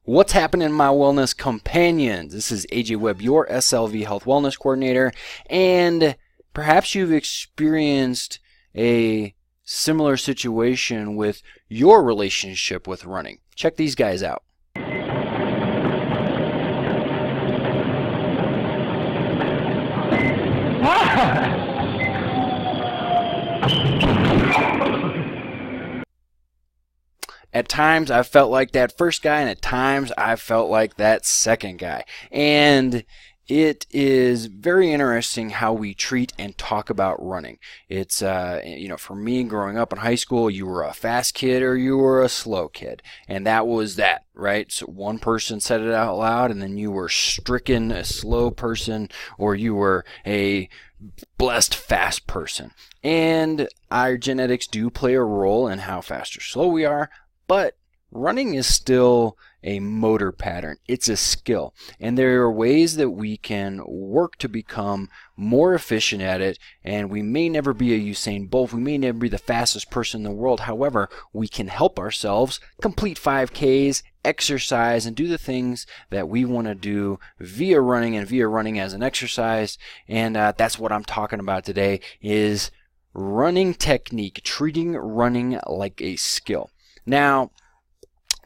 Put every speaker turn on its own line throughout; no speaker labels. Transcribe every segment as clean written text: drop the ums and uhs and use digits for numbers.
What's happening, my wellness companions? This is AJ Webb, your SLV Health Wellness Coordinator, and perhaps you've experienced a similar situation with your relationship with running. Check these guys out. At times I felt like that first guy, and at times I felt like that second guy. And it is very interesting how we treat and talk about running. It's, for me growing up in high school, you were a fast kid or you were a slow kid. And that was that, right? So one person said it out loud, and then you were stricken a slow person, or you were a blessed fast person. And our genetics do play a role in how fast or slow we are. But running is still a motor pattern. It's a skill. And there are ways that we can work to become more efficient at it. And we may never be a Usain Bolt. We may never be the fastest person in the world. However, we can help ourselves complete 5Ks, exercise, and do the things that we want to do via running and via running as an exercise. And that's what I'm talking about today is running technique, treating running like a skill. Now,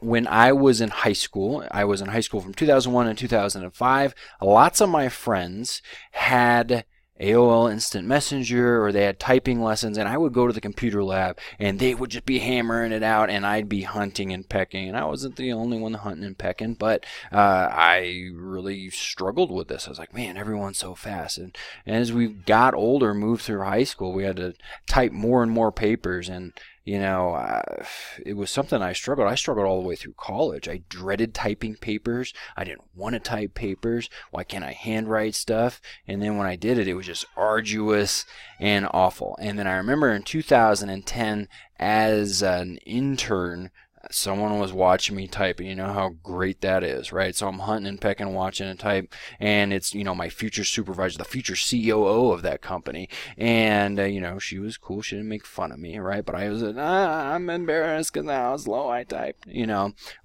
when I was in high school from 2001 and 2005, lots of my friends had AOL Instant Messenger, or they had typing lessons, and I would go to the computer lab and they would just be hammering it out, and I'd be hunting and pecking. And I wasn't the only one hunting and pecking, but I really struggled with this. I was like, man, everyone's so fast. And as we got older, moved through high school, we had to type more and more papers, and it was something I struggled. I struggled all the way through college. I dreaded typing papers. I didn't want to type papers. Why can't I handwrite stuff? And then when I did it, it was just arduous and awful. And then I remember in 2010, as an intern, someone was watching me type, and you know how great that is, right? So I'm hunting and pecking, watching and type, and it's, my future supervisor, the future COO of that company, and, she was cool. She didn't make fun of me, right? But I was, I'm embarrassed because how slow I typed,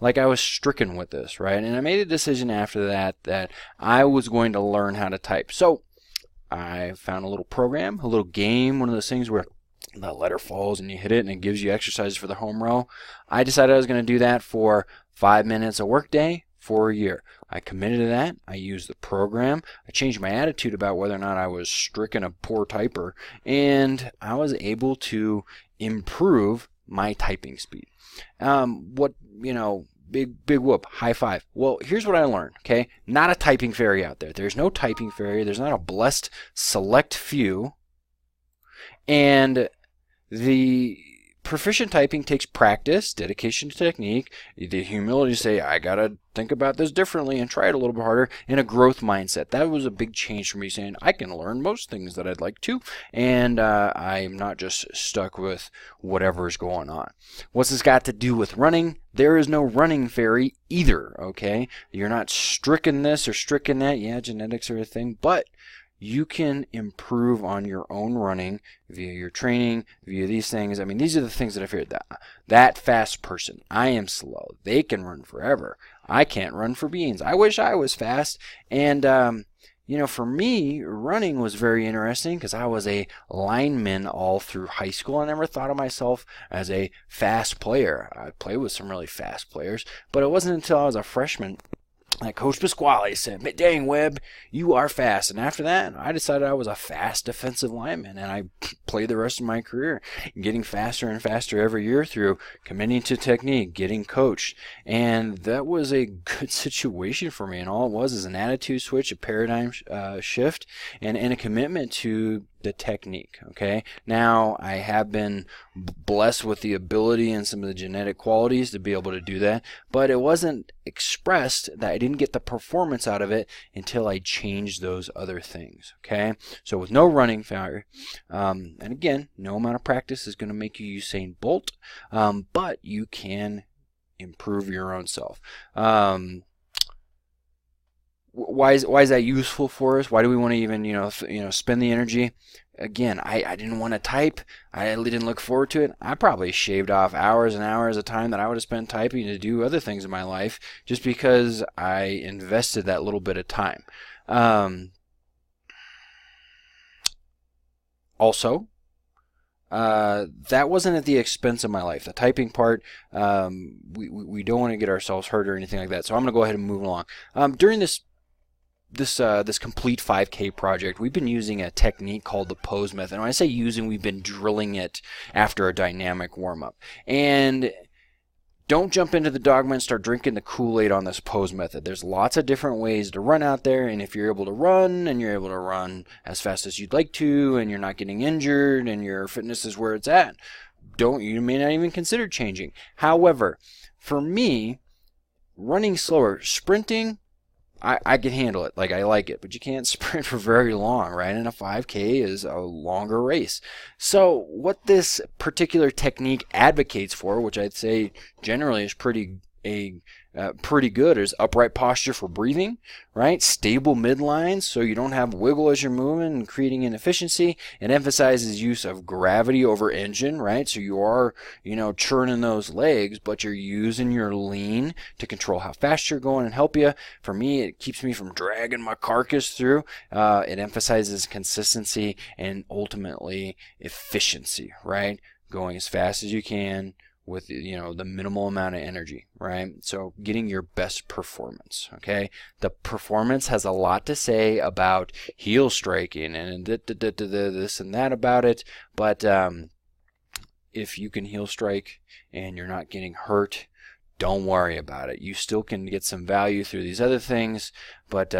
like I was stricken with this, right? And I made a decision after that I was going to learn how to type. So I found a little program, a little game, one of those things where the letter falls and you hit it and it gives you exercises for the home row. I decided I was going to do that for 5 minutes a work day for a year. I committed to that. I used the program. I changed my attitude about whether or not I was stricken a poor typer, and I was able to improve my typing speed. Big whoop, high five. Well, here's what I learned, okay? Not a typing fairy out there. There's no typing fairy. There's not a blessed select few. And the proficient typing takes practice, dedication to technique, the humility to say, I gotta think about this differently and try it a little bit harder, and a growth mindset. That was a big change for me, saying I can learn most things that I'd like to, and I'm not just stuck with whatever's going on. What's this got to do with running? There is no running fairy either, okay? You're not stricken this or stricken that. Yeah, genetics are a thing, but you can improve on your own running via your training, via these things. I mean, these are the things that I figured. That fast person, I am slow. They can run forever. I can't run for beans. I wish I was fast. And, for me, running was very interesting because I was a lineman all through high school. I never thought of myself as a fast player. I played with some really fast players, but it wasn't until I was a freshman like Coach Pasquale said, dang, Webb, you are fast. And after that, I decided I was a fast defensive lineman, and I played the rest of my career getting faster and faster every year through committing to technique, getting coached. And that was a good situation for me. And all it was is an attitude switch, a paradigm shift, and a commitment to the technique. Okay, now I have been blessed with the ability and some of the genetic qualities to be able to do that, but it wasn't expressed that I didn't get the performance out of it until I changed those other things. Okay, so with no running failure, and again, no amount of practice is going to make you Usain Bolt, but you can improve your own self. why is that useful for us? Why do we want to even spend the energy? Again, I didn't want to type. I didn't look forward to it. I probably shaved off hours and hours of time that I would have spent typing to do other things in my life just because I invested that little bit of time. Also, that wasn't at the expense of my life. The typing part, we don't want to get ourselves hurt or anything like that. So I'm going to go ahead and move along. During this complete 5K project, we've been using a technique called the pose method. And when I say using, we've been drilling it after a dynamic warm-up. And don't jump into the dogma and start drinking the Kool-Aid on this pose method. There's lots of different ways to run out there, and if you're able to run, and you're able to run as fast as you'd like to, and you're not getting injured, and your fitness is where it's at, you may not even consider changing. However, for me, running slower, sprinting, I can handle it. Like, I like it, but you can't sprint for very long, right? And a 5K is a longer race. So what this particular technique advocates for, which I'd say generally is pretty good, is upright posture for breathing, right? Stable midlines so you don't have wiggle as you're moving and creating inefficiency. It emphasizes use of gravity over engine, right? So you are, churning those legs, but you're using your lean to control how fast you're going and help you. For me, it keeps me from dragging my carcass through. It emphasizes consistency and ultimately efficiency, right? Going as fast as you can with the minimal amount of energy, right? So getting your best performance, okay? The performance has a lot to say about heel striking and this and that about it, but if you can heel strike and you're not getting hurt, don't worry about it. You still can get some value through these other things, but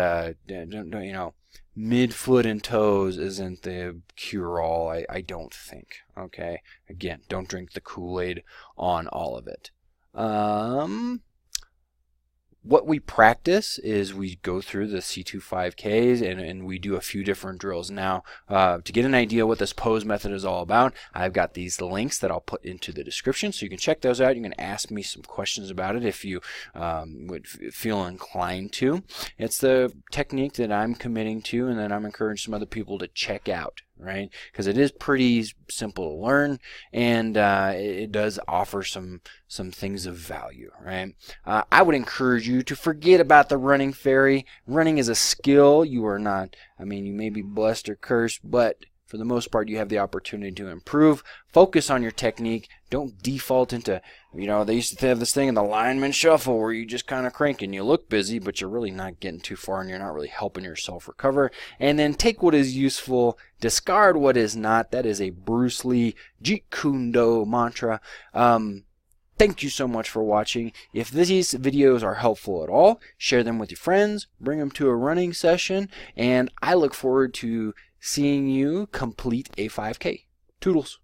mid-foot and toes isn't the cure-all, I don't think. Okay? Again, don't drink the Kool-Aid on all of it. What we practice is we go through the C2 5Ks and we do a few different drills. Now, to get an idea what this pose method is all about, I've got these links that I'll put into the description, so you can check those out. You can ask me some questions about it if you would feel inclined to. It's the technique that I'm committing to and that I'm encouraging some other people to check out, right? Because it is pretty simple to learn, and it does offer some things of value, right? I would encourage you to forget about the running fairy. Running is a skill. You are not, you may be blessed or cursed, but for the most part, you have the opportunity to improve. Focus on your technique. Don't default into, they used to have this thing in the lineman shuffle where you just kind of crank and you look busy, but you're really not getting too far and you're not really helping yourself recover. And then take what is useful, discard what is not. That is a Bruce Lee Jeet Kune Do mantra. Thank you so much for watching. If these videos are helpful at all, share them with your friends, bring them to a running session, and I look forward to seeing you complete a 5K. Toodles.